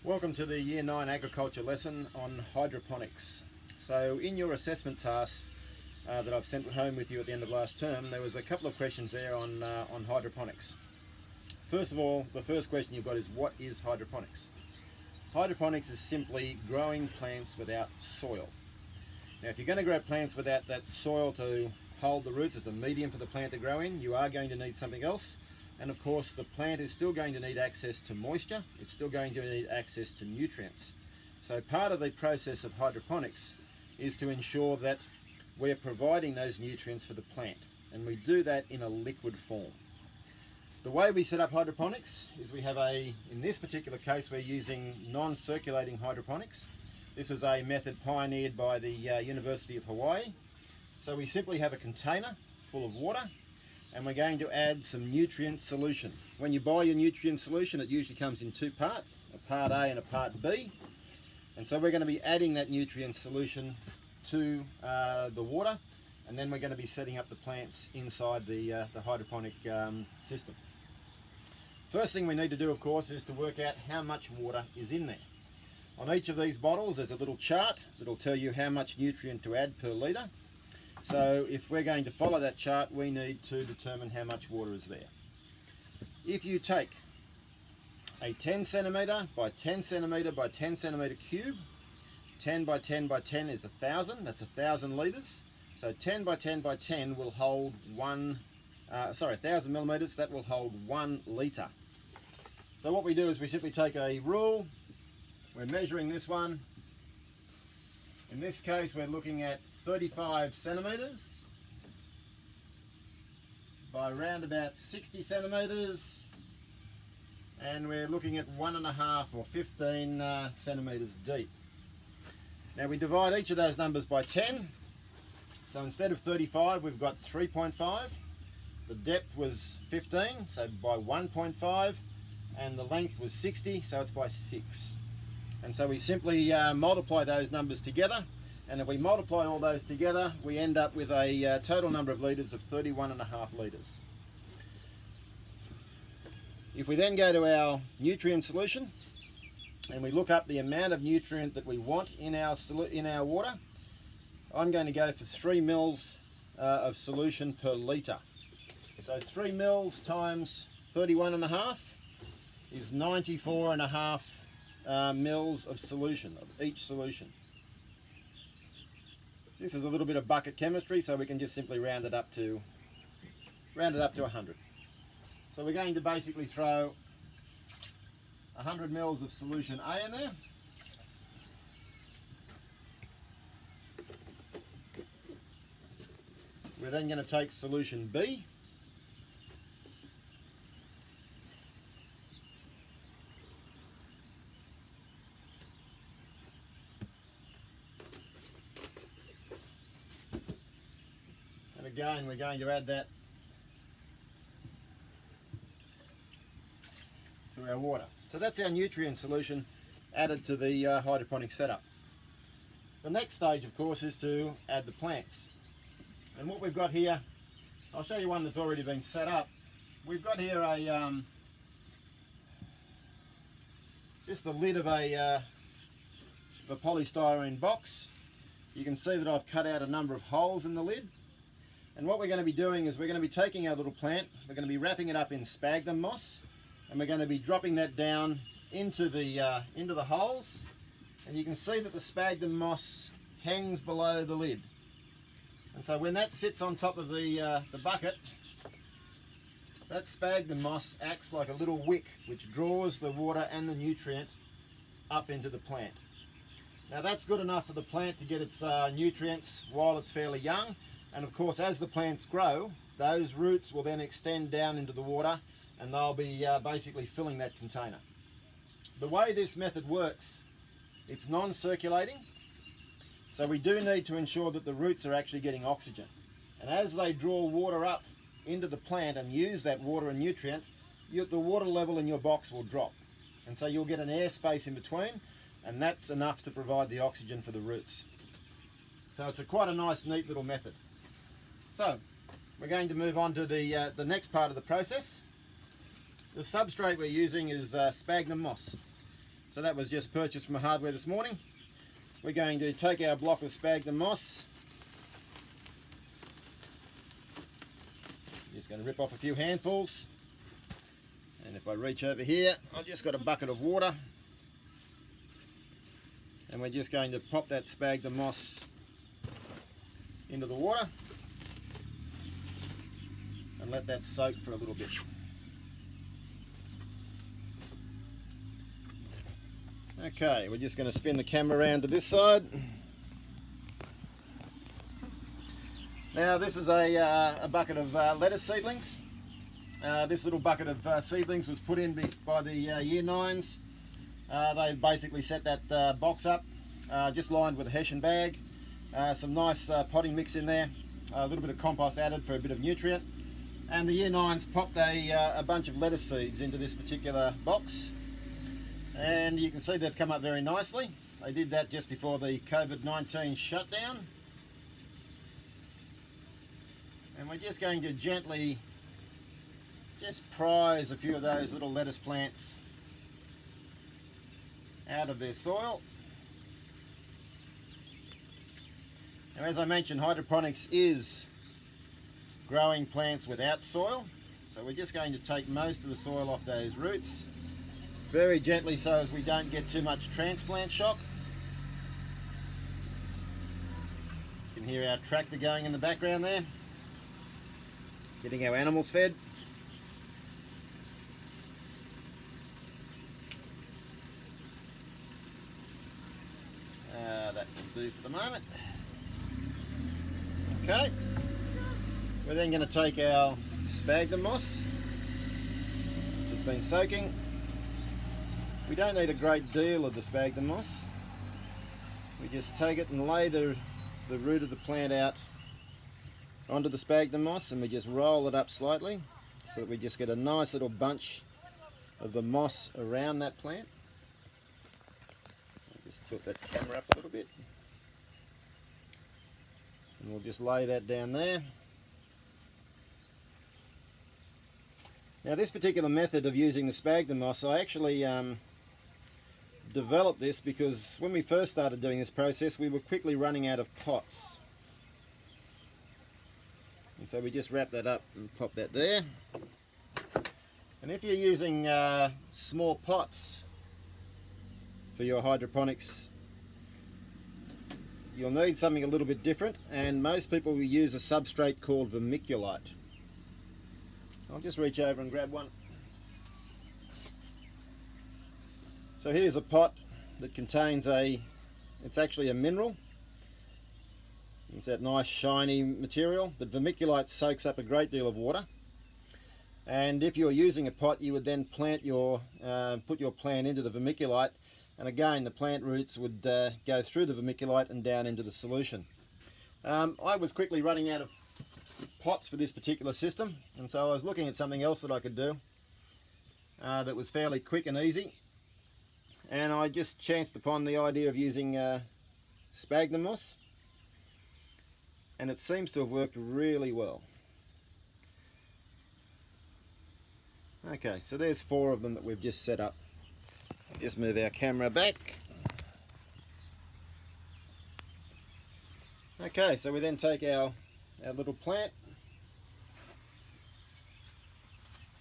Welcome to the Year 9 Agriculture lesson on hydroponics. So in your assessment tasks that I've sent home with you at the end of last term, there was a couple of questions there on hydroponics. First of all, the first question you've got is, what is hydroponics? Hydroponics is simply growing plants without soil. Now if you're going to grow plants without that soil to hold the roots as a medium for the plant to grow in, you are going to need something else. And of course the plant is still going to need access to moisture, it's still going to need access to nutrients. So part of the process of hydroponics is to ensure that we're providing those nutrients for the plant, and we do that in a liquid form. The way we set up hydroponics is we have in this particular case we're using non-circulating hydroponics. This is a method pioneered by the University of Hawaii. So we simply have a container full of water, and we're going to add some nutrient solution. When you buy your nutrient solution, it usually comes in two parts, a part A and a part B. And so we're going to be adding that nutrient solution to the water, and then we're going to be setting up the plants inside the hydroponic system. First thing we need to do, of course, is to work out how much water is in there. On each of these bottles there's a little chart that'll tell you how much nutrient to add per litre. So if we're going to follow that chart, we need to determine how much water is there. If you take a 10 centimetre by 10 centimetre by 10 centimetre cube, 10 by 10 by 10 is 1,000, that's 1,000 litres. So 10 by 10 by 10 will hold 1,000 millimetres, that will hold 1 litre. So what we do is we simply take a rule, we're measuring this one. In this case we're looking at 35 centimetres by around about 60 centimetres, and we're looking at 1.5 or 15 centimetres deep. Now we divide each of those numbers by 10, so instead of 35 we've got 3.5. The depth was 15, so by 1.5, and the length was 60, so it's by 6. And so we simply multiply those numbers together, and if we multiply all those together we end up with a total number of litres of 31.5 litres. If we then go to our nutrient solution and we look up the amount of nutrient that we want in our water, I'm going to go for 3 mils of solution per litre. So 3 mils times 31.5 is 94.5 mils of solution, of each solution. This is a little bit of bucket chemistry, so we can just simply round it up to 100. So we're going to basically throw 100 mils of solution A in there. We're then going to take solution B. And again, we're going to add that to our water. So that's our nutrient solution added to the hydroponic setup. The next stage, of course, is to add the plants. And what we've got here, I'll show you one that's already been set up. We've got here just the lid of a polystyrene box. You can see that I've cut out a number of holes in the lid. And what we're going to be doing is we're going to be taking our little plant, we're going to be wrapping it up in sphagnum moss, and we're going to be dropping that down into the holes. And you can see that the sphagnum moss hangs below the lid. And so when that sits on top of the bucket, that sphagnum moss acts like a little wick which draws the water and the nutrient up into the plant. Now that's good enough for the plant to get its nutrients while it's fairly young. And of course, as the plants grow, those roots will then extend down into the water, and they'll be basically filling that container. The way this method works, it's non-circulating, so we do need to ensure that the roots are actually getting oxygen. And as they draw water up into the plant and use that water and nutrient, the water level in your box will drop. And so you'll get an air space in between, and that's enough to provide the oxygen for the roots. So it's quite a nice, neat little method. So we're going to move on to the next part of the process. The substrate we're using is sphagnum moss. So that was just purchased from a hardware this morning. We're going to take our block of sphagnum moss. Just going to rip off a few handfuls. And if I reach over here, I've just got a bucket of water. And we're just going to pop that sphagnum moss into the water and let that soak for a little bit. Okay, we're just going to spin the camera around to this side. Now this is a bucket of lettuce seedlings. This little bucket of seedlings was put in by the Year 9s. They basically set that box up, just lined with a hessian bag, some nice potting mix in there, a little bit of compost added for a bit of nutrient, and the Year 9s popped a bunch of lettuce seeds into this particular box, and you can see they've come up very nicely. They did that just before the COVID-19 shutdown, and we're just going to gently just prise a few of those little lettuce plants out of their soil. Now, as I mentioned, hydroponics is growing plants without soil, so we're just going to take most of the soil off those roots very gently so as we don't get too much transplant shock. You can hear our tractor going in the background there, getting our animals fed. That will do for the moment. Okay, we're then going to take our sphagnum moss, which has been soaking. We don't need a great deal of the sphagnum moss. We just take it and lay the root of the plant out onto the sphagnum moss, and we just roll it up slightly so that we just get a nice little bunch of the moss around that plant. Just tilt that camera up a little bit, and we'll just lay that down there. Now this particular method of using the sphagnum moss, I actually developed this because when we first started doing this process we were quickly running out of pots, and so we just wrap that up and pop that there. And if you're using small pots for your hydroponics, you'll need something a little bit different, and most people will use a substrate called vermiculite. I'll just reach over and grab one. So here's a pot that contains it's actually a mineral. It's that nice shiny material, but vermiculite soaks up a great deal of water. And if you're using a pot, you would then put your plant into the vermiculite, and again the plant roots would go through the vermiculite and down into the solution. I was quickly running out of pots for this particular system, and so I was looking at something else that I could do that was fairly quick and easy, and I just chanced upon the idea of using sphagnum moss, and it seems to have worked really well. Okay, so there's 4 of them that we've just set up. Just move our camera back. Okay, so we then take our little plant.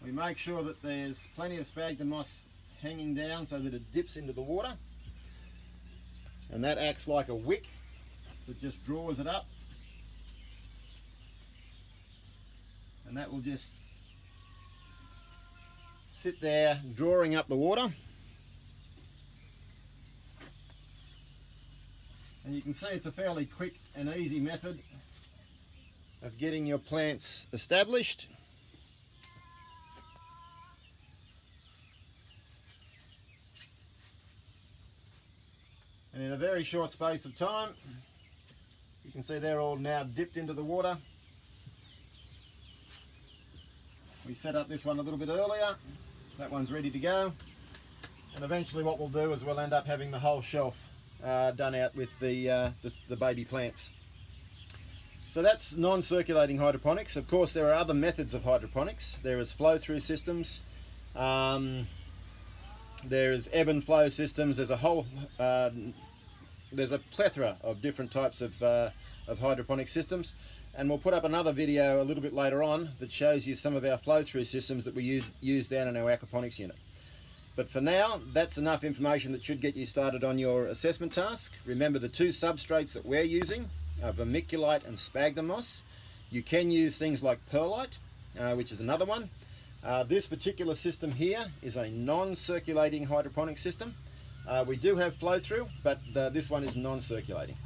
We make sure that there's plenty of sphagnum moss hanging down so that it dips into the water, and that acts like a wick that just draws it up, and that will just sit there drawing up the water. And you can see it's a fairly quick and easy method of getting your plants established. And in a very short space of time, you can see they're all now dipped into the water. We set up this one a little bit earlier. That one's ready to go. And eventually what we'll do is we'll end up having the whole shelf done out with the baby plants. So that's non-circulating hydroponics. Of course, there are other methods of hydroponics. There is flow-through systems. There's ebb and flow systems. There's a whole there's a plethora of different types of hydroponic systems, and we'll put up another video a little bit later on that shows you some of our flow-through systems that we use down in our aquaponics unit. But for now, that's enough information that should get you started on your assessment task. Remember, the two substrates that we're using are vermiculite and sphagnum moss. You can use things like perlite, which is another one. This particular system here is a non-circulating hydroponic system. We do have flow-through, but this one is non-circulating.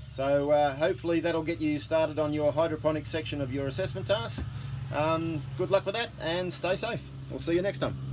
So hopefully that'll get you started on your hydroponic section of your assessment task. Good luck with that, and stay safe. We'll see you next time.